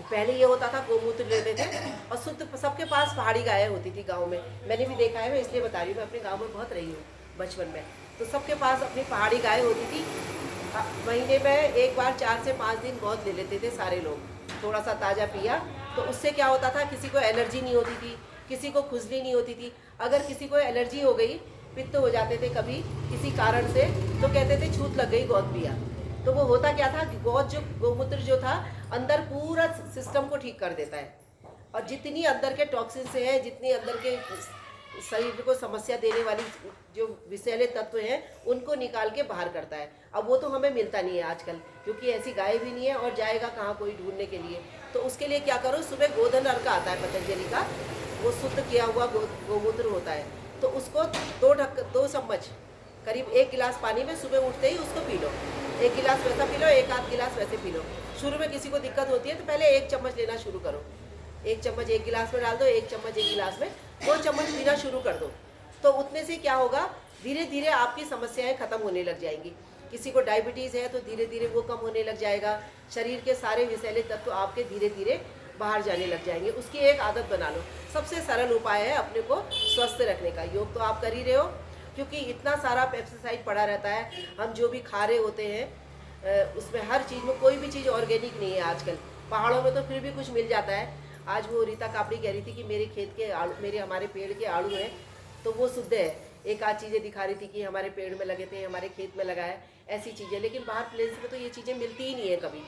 पहले ये होता था गोमूत्र लेते थे और शुद्ध सबके पास पहाड़ी गायें होती थी गांव में। मैंने भी देखा है, मैं इसलिए बता रही हूँ, मैं अपने गांव में बहुत रही हूँ बचपन में। तो सबके पास अपनी पहाड़ी गाय होती थी। महीने में एक बार 4 से 5 दिन बहुत ले लेते थे सारे लोग, थोड़ा सा ताज़ा पिया। तो उससे क्या होता था, किसी को एलर्जी नहीं होती थी, किसी को खुजली नहीं होती थी। अगर किसी को एलर्जी हो गई, पित्त हो जाते थे कभी किसी कारण से, तो कहते थे छूत लग गई गौत पिया। तो वो होता क्या था, गौत जो गोमूत्र जो था अंदर पूरा सिस्टम को ठीक कर देता है, और जितनी अंदर के टॉक्सिन से है, जितनी अंदर के शरीर को समस्या देने वाली जो विषैले तत्व हैं, उनको निकाल के बाहर करता है। अब वो तो हमें मिलता नहीं है आजकल, क्योंकि ऐसी गाय भी नहीं है और जाएगा कहाँ कोई ढूंढने के लिए। तो उसके लिए क्या करो, सुबह गोधन अर्क आता है पतंजलि का, वो शुद्ध किया हुआ गोमूत्र होता है। तो उसको 2 चम्मच करीब 1 गिलास पानी में सुबह उठते ही उसको पी लो। 1 गिलास वैसा पी लो, 1 आध गिलास वैसे पी लो। शुरू में किसी को दिक्कत होती है तो पहले 1 चम्मच लेना शुरू करो। 1 चम्मच 1 गिलास में डाल दो, 1 चम्मच 1 गिलास में, 2 चम्मच पीना शुरू कर दो। तो उतने से क्या होगा, धीरे धीरे आपकी समस्याएं खत्म होने लग जाएंगी। किसी को डायबिटीज़ है तो धीरे धीरे वो कम होने लग जाएगा। शरीर के सारे विषैले तत्व आपके धीरे धीरे बाहर जाने लग जाएंगे। उसकी एक आदत बना लो। सबसे सरल उपाय है अपने को स्वस्थ रखने का। योग तो आप कर ही रहे हो, क्योंकि इतना सारा पेस्टिसाइड पड़ा रहता है। हम जो भी खा रहे होते हैं उसमें हर चीज़ में कोई भी चीज़ ऑर्गेनिक नहीं है आजकल। पहाड़ों में तो फिर भी कुछ मिल जाता है। आज वो रीता कापड़ी कह रही थी कि मेरे खेत के आड़ू, हमारे पेड़ के आड़ू हैं तो वो शुद्ध है। एक आध चीज़ें दिखा रही थी कि हमारे पेड़ में लगे थे, हमारे खेत में लगा है, ऐसी चीज़ें। लेकिन बाहर प्लेस में तो ये चीज़ें मिलती ही नहीं है कभी।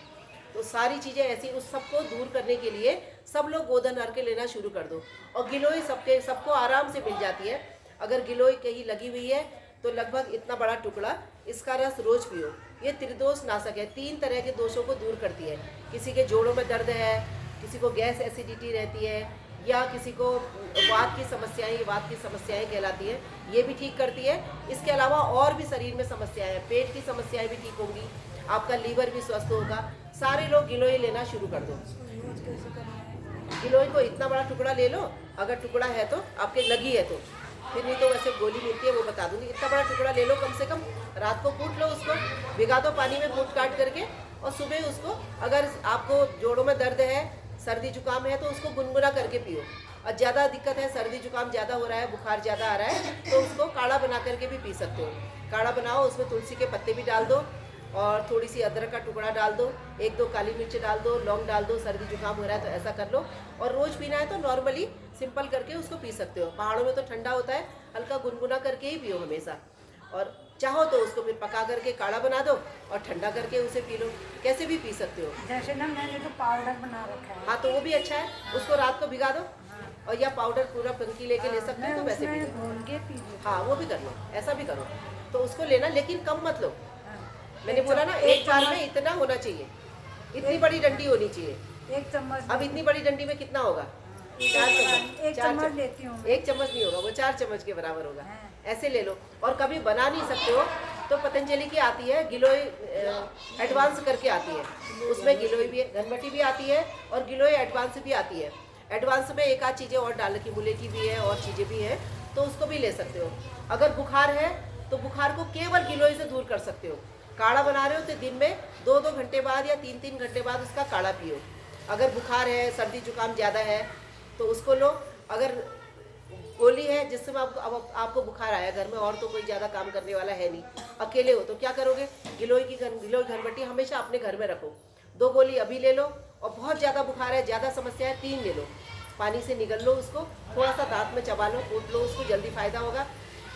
तो सारी चीज़ें ऐसी, उस सबको दूर करने के लिए सब लोग गोधन अर्क लेना शुरू कर दो। और गिलोय सबको आराम से मिल जाती है। अगर गिलोय कहीं लगी हुई है तो लगभग इतना बड़ा टुकड़ा, इसका रस रोज पियो। ये त्रिदोष नाशक है, 3 तरह के दोषों को दूर करती है। किसी के जोड़ों में दर्द है, किसी को गैस एसिडिटी रहती है, या किसी को वात की समस्याएं, ये वात की समस्याएं कहलाती है, ये भी ठीक करती है। इसके अलावा और भी शरीर में समस्याएं हैं, पेट की समस्याएं भी ठीक होंगी, आपका लीवर भी स्वस्थ होगा। सारे लोग गिलोय लेना शुरू कर दो। गिलोय को इतना बड़ा टुकड़ा ले लो, अगर टुकड़ा है तो, आपके लगी है तो, फिर नहीं तो वैसे गोली मिलती है वो बता दूंगी। इतना बड़ा टुकड़ा ले लो, कम से कम रात को कूट लो उसको, भिगा दो पानी में कूट काट करके, और सुबह उसको, अगर आपको जोड़ों में दर्द है, सर्दी जुकाम है, तो उसको गुनगुना करके पियो। और ज़्यादा दिक्कत है, सर्दी जुकाम ज़्यादा हो रहा है, बुखार ज़्यादा आ रहा है, तो उसको काढ़ा बना करके भी पी सकते हो। काढ़ा बनाओ, उसमें तुलसी के पत्ते भी डाल दो और थोड़ी सी अदरक का टुकड़ा डाल दो, 1-2 काली मिर्च डाल दो, लौंग डाल दो। सर्दी जुकाम हो रहा है तो ऐसा कर लो। और रोज़ पीना है तो नॉर्मली सिंपल करके उसको पी सकते हो। पहाड़ों में तो ठंडा होता है, हल्का गुनगुना करके ही पियो हमेशा। और चाहो तो उसको फिर पका करके काढ़ा बना दो और ठंडा करके उसे पी लो, कैसे भी पी सकते हो। जैसे ना मैंने तो पाउडर बना रखा है। हाँ, तो वो भी अच्छा है, उसको रात को भिगा दो, और या पाउडर पूरा पंखी लेके ले सकते हो तो वैसे भी घोल के पी लो। हाँ, वो भी कर लो, ऐसा भी करो। तो उसको लेना, लेकिन कम मत लो। हाँ। मैंने बोला ना, एक बार में इतना होना चाहिए, इतनी बड़ी डंडी होनी चाहिए। 1 चम्मच। अब इतनी बड़ी डंडी में कितना होगा? 4 चम्मच। 1 चम्मच लेती हूँ। 1 चम्मच नहीं होगा, वो 4 चम्मच के बराबर होगा। हाँ। ऐसे ले लो। और कभी बना नहीं सकते हो तो पतंजलि की आती है गिलोय एडवांस करके आती है, उसमें गिलोय भी, घनबटी भी आती है और गिलोय एडवांस भी आती है। एडवांस में एक आध चीज़ें और डाल की, मुलेठी भी है और चीज़ें भी हैं, तो उसको भी ले सकते हो। अगर बुखार है तो बुखार को केवल गिलोय से दूर कर सकते हो। काढ़ा बना रहे हो तो दिन में 2-2 घंटे बाद या 3-3 घंटे बाद उसका काढ़ा पियो। अगर बुखार है, सर्दी जुकाम ज़्यादा है तो उसको लो। अगर गोली है जिस समय आपको बुखार आया, घर में और तो कोई ज़्यादा काम करने वाला है नहीं, अकेले हो, तो क्या करोगे, गिलोय घनबट्टी हमेशा अपने घर में रखो। 2 गोली अभी ले लो, और बहुत ज़्यादा बुखार है, ज़्यादा समस्या है, 3 ले लो। पानी से निगल लो उसको, थोड़ा सा दांत में चबा लो, कूट लो उसको, जल्दी फ़ायदा होगा।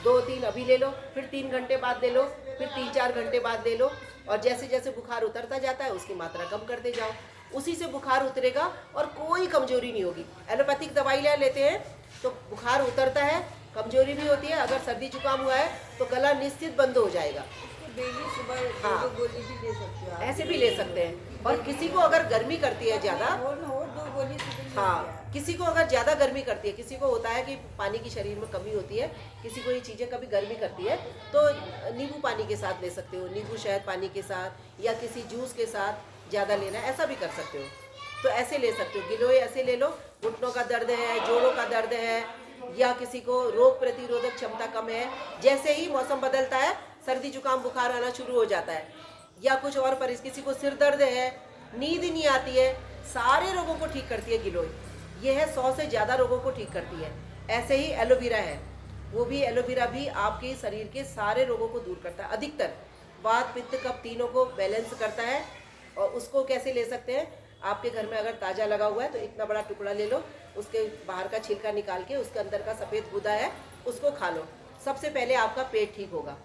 2-3 अभी ले लो, फिर 3 घंटे बाद ले लो, फिर 3-4 घंटे बाद ले लो। और जैसे जैसे बुखार उतरता जाता है उसकी मात्रा कम करते जाओ, उसी से बुखार उतरेगा और कोई कमजोरी नहीं होगी। एलोपैथिक दवाई लेते हैं तो बुखार उतरता है, कमजोरी भी होती है। अगर सर्दी जुकाम हुआ है तो गला निश्चित बंद हो जाएगा। डेली सुबह हाँ। 2 गोली भी ले सकते हो आप। ऐसे भी ले सकते हैं। और किसी को अगर गर्मी करती है ज़्यादा, हो न हो 2 गोली सुबह हाँ, किसी को अगर ज़्यादा गर्मी करती है, किसी को होता है कि पानी की शरीर में कमी होती है, किसी को ये चीज़ें कभी गर्मी करती है, तो नींबू पानी के साथ ले सकते हो, नींबू शहद पानी के साथ, या किसी जूस के साथ ज़्यादा लेना है, ऐसा भी कर सकते हो। तो ऐसे ले सकते हो। गिलोय ऐसे ले लो, घुटनों का दर्द है, जोड़ों का दर्द है, या किसी को रोग प्रतिरोधक क्षमता कम है, जैसे ही मौसम बदलता है सर्दी जुकाम बुखार आना शुरू हो जाता है, या कुछ और किसी को सिर दर्द है, नींद नहीं आती है, सारे रोगों को ठीक करती है गिलोय। ये है 100 से ज़्यादा रोगों को ठीक करती है। ऐसे ही एलोवेरा है, वो भी एलोवेरा भी आपके शरीर के सारे रोगों को दूर करता है, अधिकतर वात पित्त कफ तीनों को बैलेंस करता है। और उसको कैसे ले सकते हैं, आपके घर में अगर ताज़ा लगा हुआ है तो इतना बड़ा टुकड़ा ले लो, उसके बाहर का छिलका निकाल के उसके अंदर का सफ़ेद गुदा है उसको खा लो। सबसे पहले आपका पेट ठीक होगा।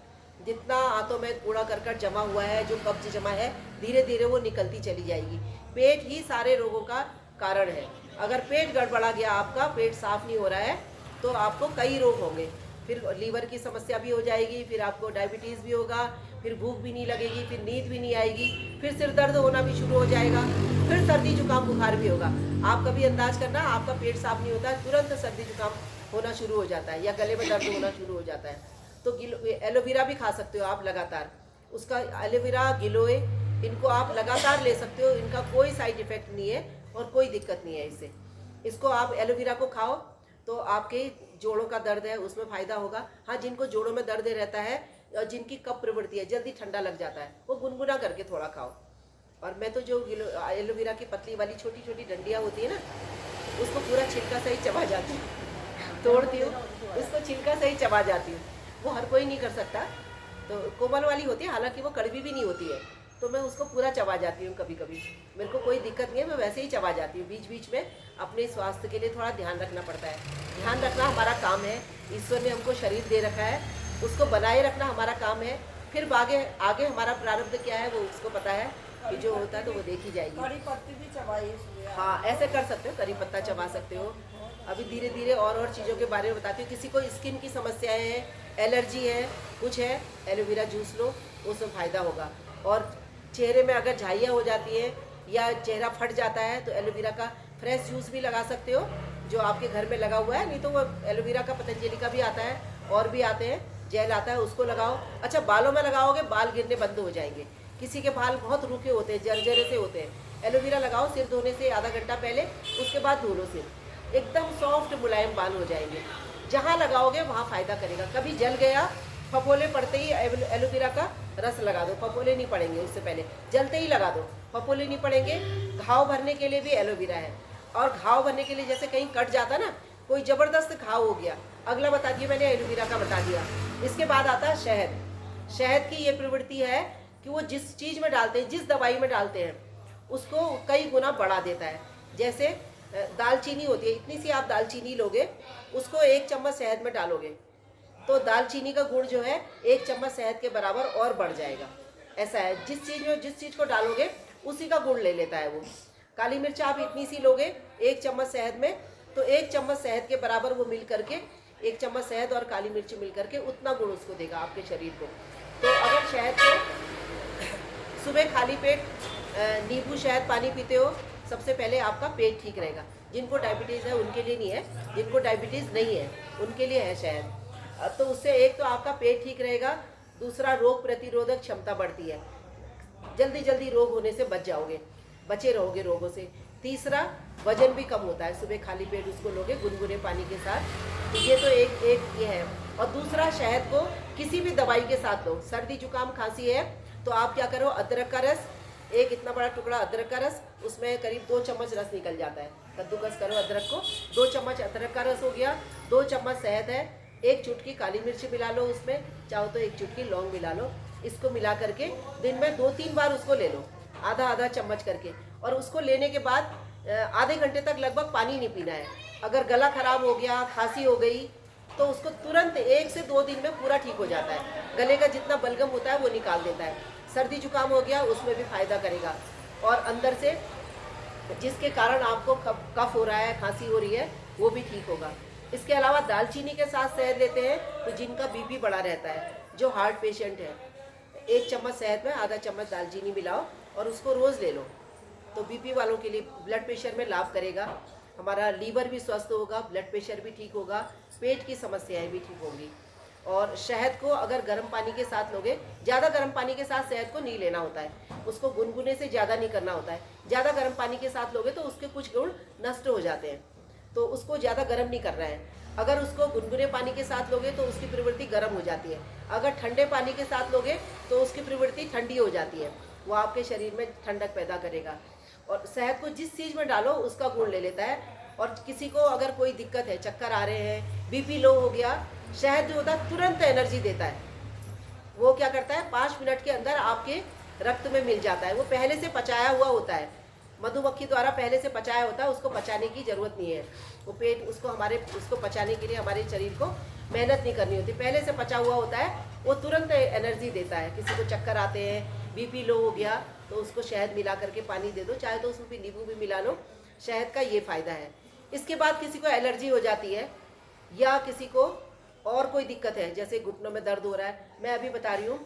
जितना आंतों में कूड़ा करकट जमा हुआ है, जो कब्ज जमा है, धीरे धीरे वो निकलती चली जाएगी। पेट ही सारे रोगों का कारण है। अगर पेट गड़बड़ा गया, आपका पेट साफ नहीं हो रहा है, तो आपको कई रोग होंगे। फिर लीवर की समस्या भी हो जाएगी, फिर आपको डायबिटीज़ भी होगा, फिर भूख भी नहीं लगेगी, फिर नींद भी नहीं आएगी, फिर सिर दर्द होना भी शुरू हो जाएगा, फिर सर्दी जुकाम बुखार भी होगा। आप कभी अंदाज करना, आपका पेट साफ नहीं होता है, तुरंत सर्दी जुकाम होना शुरू हो जाता है या गले में दर्द होना शुरू हो जाता है। तो एलोवेरा भी खा सकते हो आप लगातार। उसका एलोवेरा, गिलोय, इनको आप लगातार ले सकते हो। इनका कोई साइड इफेक्ट नहीं है और कोई दिक्कत नहीं है इससे। इसको आप एलोवेरा को खाओ तो आपके जोड़ों का दर्द है उसमें फ़ायदा होगा। हाँ, जिनको जोड़ों में दर्द रहता है और जिनकी कफ प्रवृत्ति है, जल्दी ठंडा लग जाता है, वो गुनगुना करके थोड़ा खाओ। और मैं तो जो एलोवेरा की पतली वाली छोटी छोटी डंडियाँ होती है ना, उसको पूरा छिलका सही चबा जाती हूँ, तोड़ती हूँ, उसको छिलका सही चबा जाती हूँ। वो हर कोई नहीं कर सकता, तो कोमल वाली होती है, हालांकि वो कड़वी भी नहीं होती है, तो मैं उसको पूरा चबा जाती हूँ। कभी कभी मेरे को कोई दिक्कत नहीं है, मैं वैसे ही चबा जाती हूँ। बीच बीच में अपने स्वास्थ्य के लिए थोड़ा ध्यान रखना पड़ता है। ध्यान रखना हमारा काम है। ईश्वर ने हमको शरीर दे रखा है, उसको बनाए रखना हमारा काम है। फिर आगे आगे हमारा प्रारब्ध क्या है वो उसको पता है, कि जो होता है तो वो देखी जाएगी। कड़ी पत्ती भी चबाइए सुबह। हाँ, ऐसे कर सकते हो, करी पत्ता चबा सकते हो। अभी धीरे धीरे और चीज़ों के बारे में बताती हूँ। किसी को स्किन की समस्याएं हैं, एलर्जी है, कुछ है, एलोवेरा जूस लो, उसमें फ़ायदा होगा। और चेहरे में अगर झाइयाँ हो जाती है या चेहरा फट जाता है तो एलोवेरा का फ्रेश जूस भी लगा सकते हो, जो आपके घर में लगा हुआ है। नहीं तो वो एलोवेरा का पतंजलि का भी आता है, और भी आते हैं, जेल आता है, उसको लगाओ। अच्छा, बालों में लगाओगे बाल गिरने बंद हो जाएंगे। किसी के बाल बहुत रूखे होते हैं, जर्जरे से होते हैं, एलोवेरा लगाओ सिर धोने से आधा घंटा पहले, उसके बाद धो लो सिर, एकदम सॉफ्ट मुलायम बाल हो जाएंगे। जहाँ लगाओगे वहाँ फ़ायदा करेगा। कभी जल गया, फफोले पड़ते ही एलोवेरा का रस लगा दो, फफोले नहीं पड़ेंगे। उससे पहले जलते ही लगा दो, फफोले नहीं पड़ेंगे। घाव भरने के लिए भी एलोवेरा है। और घाव भरने के लिए जैसे कहीं कट जाता ना, कोई ज़बरदस्त घाव हो गया, अगला बता दिया मैंने, एलोवेरा का बता दिया। इसके बाद आता है शहद। शहद की ये प्रवृत्ति है कि वो जिस चीज़ में डालते हैं, जिस दवाई में डालते हैं, उसको कई गुना बढ़ा देता है। जैसे दालचीनी होती है, इतनी सी आप दालचीनी लोगे, उसको 1 चम्मच शहद में डालोगे तो दालचीनी का गुण जो है 1 चम्मच शहद के बराबर और बढ़ जाएगा। ऐसा है, जिस चीज़ को डालोगे उसी का गुण ले लेता है वो। काली मिर्च आप इतनी सी लोगे 1 चम्मच शहद में, तो 1 चम्मच शहद के बराबर वो मिल करके, 1 चम्मच शहद और काली मिर्च मिल करके उतना गुण उसको देगा आपके शरीर को। तो अगर शहद को सुबह खाली पेट नींबू शहद पानी पीते हो, सबसे पहले आपका पेट ठीक रहेगा। जिनको डायबिटीज़ है उनके लिए नहीं है, जिनको डायबिटीज़ नहीं है उनके लिए है शहद। तो उससे एक तो आपका पेट ठीक रहेगा, दूसरा रोग प्रतिरोधक क्षमता बढ़ती है, जल्दी जल्दी रोग होने से बचे रहोगे रोगों से। तीसरा, वजन भी कम होता है। सुबह खाली पेट उसको लोगे गुनगुने पानी के साथ, तो ये तो एक ये है। और दूसरा, शहद को किसी भी दवाई के साथ लो। सर्दी जुकाम खांसी है तो आप क्या करो, अदरक का रस, एक इतना बड़ा टुकड़ा अदरक का रस, उसमें करीब 2 चम्मच रस निकल जाता है, कद्दूकस करो अदरक को, 2 चम्मच अदरक का रस हो गया, 2 चम्मच शहद है, 1 चुटकी काली मिर्च मिला लो उसमें, चाहो तो 1 चुटकी लौंग मिला लो। इसको मिला करके दिन में 2-3 बार उसको ले लो, आधा आधा चम्मच करके। और उसको लेने के बाद आधे घंटे तक लगभग पानी नहीं पीना है। अगर गला खराब हो गया, खांसी हो गई, तो उसको तुरंत 1 से 2 दिन में पूरा ठीक हो जाता है। गले का जितना बलगम होता है वो निकाल देता है। सर्दी जुकाम हो गया, उसमें भी फ़ायदा करेगा। और अंदर से जिसके कारण आपको कफ हो रहा है, खांसी हो रही है, वो भी ठीक होगा। इसके अलावा दालचीनी के साथ शहद लेते हैं तो जिनका बीपी बढ़ा रहता है, जो हार्ट पेशेंट है, 1 चम्मच शहद में आधा चम्मच दालचीनी मिलाओ और उसको रोज़ ले लो, तो बीपी वालों के लिए ब्लड प्रेशर में लाभ करेगा। हमारा लीवर भी स्वस्थ होगा, ब्लड प्रेशर भी ठीक होगा, पेट की समस्याएं भी ठीक होंगी। और शहद को अगर गर्म पानी के साथ लोगे, ज़्यादा गर्म पानी के साथ शहद को नहीं लेना होता है, उसको गुनगुने से ज़्यादा नहीं करना होता है। ज़्यादा गर्म पानी के साथ लोगे तो उसके कुछ गुण नष्ट हो जाते हैं, तो उसको ज़्यादा गर्म नहीं करना है। अगर उसको गुनगुने पानी के साथ लोगे तो उसकी प्रवृत्ति गर्म हो जाती है। अगर ठंडे पानी के साथ लोगे तो उसकी प्रवृत्ति ठंडी हो जाती है, वो आपके शरीर में ठंडक पैदा करेगा। और शहद को जिस चीज़ में डालो उसका गुण ले लेता है। और किसी को अगर कोई दिक्कत है, चक्कर आ रहे हैं, बीपी लो हो गया, शहद जो होता है तुरंत एनर्जी देता है। वो क्या करता है, 5 मिनट के अंदर आपके रक्त में मिल जाता है। वो पहले से पचाया हुआ होता है, मधुमक्खी द्वारा पहले से पचाया होता है, उसको पचाने की ज़रूरत नहीं है। वो पेट उसको पचाने के लिए हमारे शरीर को मेहनत नहीं करनी होती, पहले से पचा हुआ होता है। वो तुरंत एनर्जी देता है। किसी को चक्कर आते हैं, बीपी लो हो गया, तो उसको शहद मिला करके पानी दे दो, चाहे तो उसमें भी नींबू भी मिला लो। शहद का ये फ़ायदा है। इसके बाद किसी को एलर्जी हो जाती है या किसी को और कोई दिक्कत है, जैसे घुटनों में दर्द हो रहा है। मैं अभी बता रही हूँ,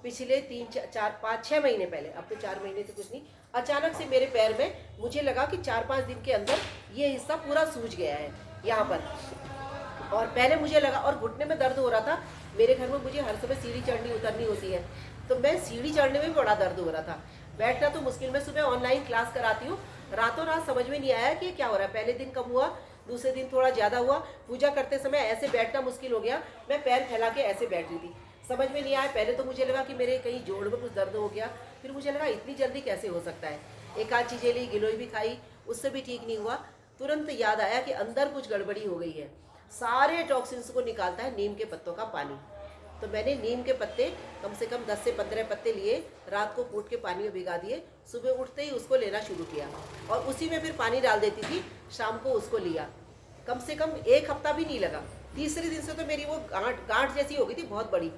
पिछले 3-4-5-6 महीने पहले, अब तो 4 महीने से कुछ नहीं, अचानक से मेरे पैर में मुझे लगा कि 4-5 दिन के अंदर ये हिस्सा पूरा सूज गया है यहाँ पर। और पहले मुझे लगा, और घुटने में दर्द हो रहा था। मेरे घर में मुझे हर समय सीढ़ी चढ़नी उतरनी होती है, तो मैं सीढ़ी चढ़ने में भी बड़ा दर्द हो रहा था। बैठना तो मुश्किल। मैं सुबह ऑनलाइन क्लास कराती हूँ, रातों रात समझ में नहीं आया कि क्या हो रहा है। पहले दिन कम हुआ, दूसरे दिन थोड़ा ज़्यादा हुआ। पूजा करते समय ऐसे बैठना मुश्किल हो गया, मैं पैर फैला के ऐसे बैठ रही थी, समझ में नहीं आया। पहले तो मुझे लगा कि मेरे कहीं जोड़ में कुछ दर्द हो गया, फिर मुझे लगा इतनी जल्दी कैसे हो सकता है। एक आध चीज़ें ली, गिलोय भी खाई, उससे भी ठीक नहीं हुआ। तुरंत याद आया कि अंदर कुछ गड़बड़ी हो गई है। सारे टॉक्सिन्स को निकालता है नीम के पत्तों का पानी। तो मैंने नीम के पत्ते कम से कम 10 से 15 पत्ते लिए, रात को कूट के पानी में भिगा दिए, सुबह उठते ही उसको लेना शुरू किया और उसी में फिर पानी डाल देती थी। शाम को उसको लिया, कम से कम 1 हफ्ता भी नहीं लगा। तीसरे दिन से तो मेरी वो गांठ जैसी हो गई थी, बहुत बड़ी।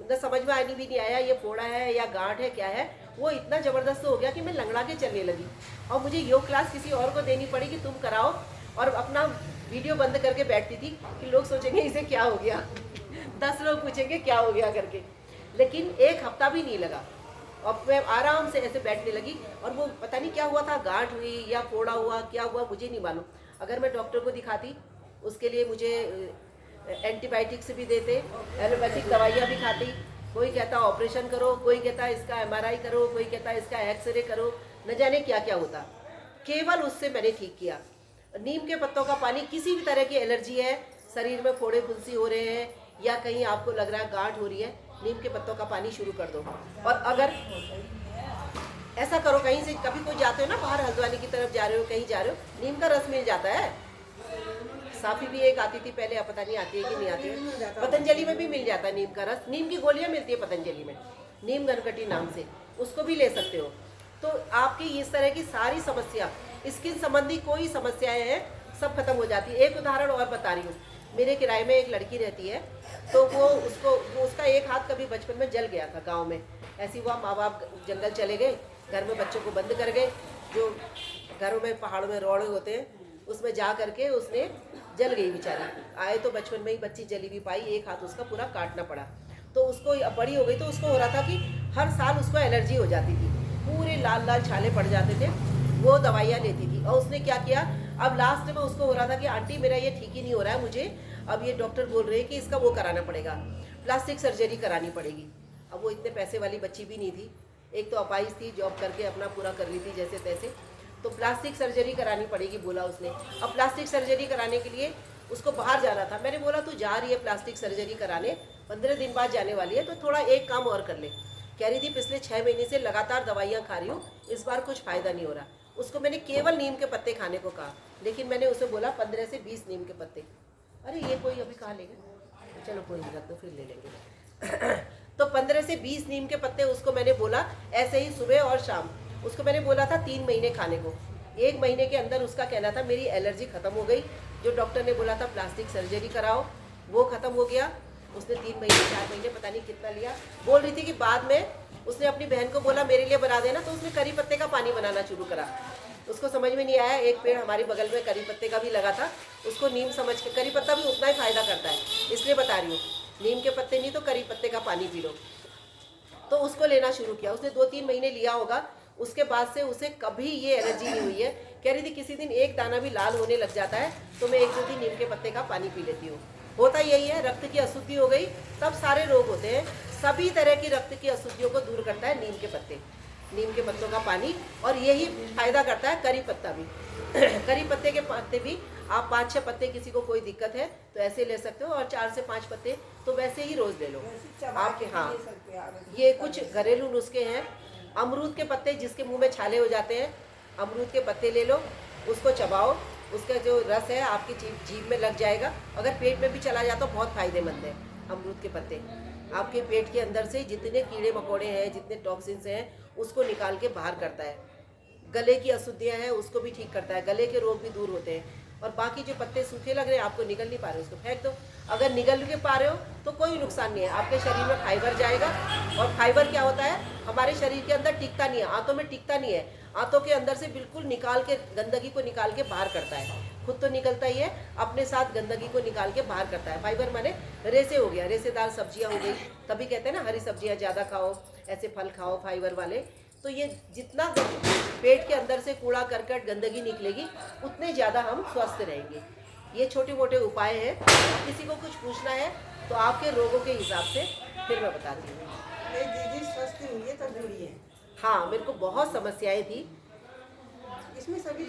मतलब समझ में आने भी नहीं आया ये फोड़ा है या गांठ है क्या है। वो इतना ज़बरदस्त हो गया कि मैं लंगड़ा के चलने लगी। और मुझे योग क्लास किसी और को देनी पड़ी कि तुम कराओ, और अपना वीडियो बंद करके बैठती थी कि लोग सोचेंगे इसे क्या हो गया 10 लोग पूछेंगे क्या हो गया करके। लेकिन 1 हफ्ता भी नहीं लगा और मैं आराम से ऐसे बैठने लगी। और वो पता नहीं क्या हुआ था, गांठ हुई या फोड़ा हुआ, क्या हुआ मुझे नहीं मालूम। अगर मैं डॉक्टर को दिखाती, उसके लिए मुझे एंटीबायोटिक्स भी देते, एलोपैथिक दवाइयाँ भी खाती। कोई कहता ऑपरेशन करो, कोई कहता इसका MRI करो, कोई कहता इसका एक्सरे करो, न जाने क्या क्या होता। केवल उससे मैंने ठीक किया। नीम के पत्तों का पानी, किसी भी तरह की एलर्जी है, शरीर में फोड़े फुंसी हो रहे हैं या कहीं आपको लग रहा है गांठ हो रही है, नीम के पत्तों का पानी शुरू कर दो। और अगर ऐसा करो, कहीं से कभी कोई जाते हो ना बाहर, हल्द्वानी की तरफ जा रहे हो, कहीं जा रहे हो, नीम का रस मिल जाता है। साफी भी एक आती थी पहले, अब पता नहीं आती है कि नहीं आती है। पतंजलि में भी मिल जाता है नीम का रस। नीम की गोलियां मिलती है पतंजलि में, नीम गनकटी नाम से, उसको भी ले सकते हो। तो आपकी इस तरह की सारी समस्या, स्किन संबंधी कोई समस्याएं हैं, सब खत्म हो जाती है। एक उदाहरण और बता रही हूँ। मेरे किराए में एक लड़की रहती है, तो वो उसका एक हाथ कभी बचपन में जल गया था गाँव में। ऐसी हुआ, माँ बाप जंगल चले गए, घर में बच्चों को बंद कर गए। जो घरों में पहाड़ों में रोड़े होते हैं, उसमें जा करके उसने जल गई बेचारी। आए तो बचपन में ही बच्ची जली भी पाई, एक हाथ उसका पूरा काटना पड़ा। तो उसको बड़ी हो गई, तो उसको हो रहा था कि हर साल उसको एलर्जी हो जाती थी, पूरे लाल लाल छाले पड़ जाते थे। वो दवाइयाँ लेती थी और उसने क्या किया, अब लास्ट में उसको हो रहा था कि आंटी मेरा ये ठीक ही नहीं हो रहा है, मुझे अब ये डॉक्टर बोल रहे हैं कि इसका वो कराना पड़ेगा, प्लास्टिक सर्जरी करानी पड़ेगी। अब वो इतने पैसे वाली बच्ची भी नहीं थी, एक तो अपाहिज थी, जॉब करके अपना पूरा कर ली थी जैसे तैसे, तो प्लास्टिक सर्जरी करानी पड़ेगी बोला उसने। अब प्लास्टिक सर्जरी कराने के लिए उसको बाहर जाना था। मैंने बोला तू जा रही है प्लास्टिक सर्जरी कराने, 15 दिन बाद जाने वाली है, तो थोड़ा एक काम और कर ले। कह रही थी पिछले 6 महीने से लगातार दवाइयाँ खा रही हूँ, इस बार कुछ फ़ायदा नहीं हो रहा। उसको मैंने केवल नीम के पत्ते खाने को कहा, लेकिन मैंने उसे बोला 15 से 20 नीम के पत्ते। अरे ये कोई अभी कहाँ लेगा, चलो कोई नहीं, रख दो फिर ले लेंगे। तो 15 से 20 नीम के पत्ते उसको मैंने बोला, ऐसे ही सुबह और शाम। उसको मैंने बोला था 3 महीने खाने को। 1 महीने के अंदर उसका कहना था मेरी एलर्जी खत्म हो गई। जो डॉक्टर ने बोला था प्लास्टिक सर्जरी कराओ, वो खत्म हो गया। उसने 3 महीने 4 महीने पता नहीं कितना लिया। बोल रही थी कि बाद में उसने अपनी बहन को बोला मेरे लिए बना देना, तो उसने करी पत्ते का पानी बनाना शुरू करा। उसको समझ में नहीं आया, एक पेड़ हमारे बगल में करी पत्ते का भी लगा था, उसको नीम समझ के, करी पत्ता भी उतना ही फायदा करता है, इसलिए बता रही हूँ, नीम के पत्ते नहीं तो करी पत्ते का पानी पी लो। तो उसको लेना शुरू किया, उसने 2-3 महीने लिया होगा। उसके बाद से उसे कभी ये एलर्जी नहीं हुई है। कह रही थी किसी दिन एक दाना भी लाल होने लग जाता है तो मैं 1-2 दिन नीम के पत्ते का पानी पी लेती हूँ। होता यही है, रक्त की अशुद्धि हो गई तब सारे रोग होते हैं। सभी तरह की रक्त की अशुद्धियों को दूर करता है नीम के पत्ते, नीम के पत्तों का पानी। और यही फायदा करता है करी पत्ता भी। करी पत्ते के पत्ते भी आप 5-6 पत्ते, किसी को कोई दिक्कत है तो ऐसे ले सकते हो, और 4 से 5 पत्ते तो वैसे ही रोज ले लो आपके। हाँ, ये कुछ घरेलू नुस्खे हैं। अमरूद के पत्ते जिसके मुंह में छाले हो जाते हैं, अमरूद के पत्ते ले लो, उसको चबाओ, उसका जो रस है आपकी जीभ में लग जाएगा। अगर पेट में भी चला जाता तो बहुत फायदेमंद है अमरूद के पत्ते। आपके पेट के अंदर से जितने कीड़े मकोड़े हैं, जितने टॉक्सिन्स हैं, उसको निकाल के बाहर करता है। गले की अशुद्धियाँ हैं उसको भी ठीक करता है, गले के रोग भी दूर होते हैं। और बाकी जो पत्ते सूखे लग रहे हैं, आपको निगल नहीं पा रहे, उसको फेंक दो। अगर निगल के पा रहे हो तो कोई नुकसान नहीं है, आपके शरीर में फाइबर जाएगा। और फाइबर क्या होता है, हमारे शरीर के अंदर टिकता नहीं है, आंतों में टिकता नहीं है, आंतों के अंदर से बिल्कुल निकाल के, गंदगी को निकाल के बाहर करता है। खुद तो निकलता ही है, अपने साथ गंदगी को निकाल के बाहर करता है। फाइबर माने रेसे हो गया, रेसेदार सब्जियां हो गई, तभी कहते हैं ना हरी सब्जियां ज़्यादा खाओ, ऐसे फल खाओ फाइबर वाले। तो ये जितना पेट के अंदर से कूड़ा करकट गंदगी निकलेगी, उतने ज़्यादा हम स्वस्थ रहेंगे। ये छोटे मोटे उपाय हैं। किसी को कुछ पूछना है तो आपके रोगों के हिसाब से फिर मैं बताती हूँ। ये दीदी स्वस्थ हुई है तब जुड़ी है। हाँ, मेरे को बहुत समस्याएं थी। इसमें सभी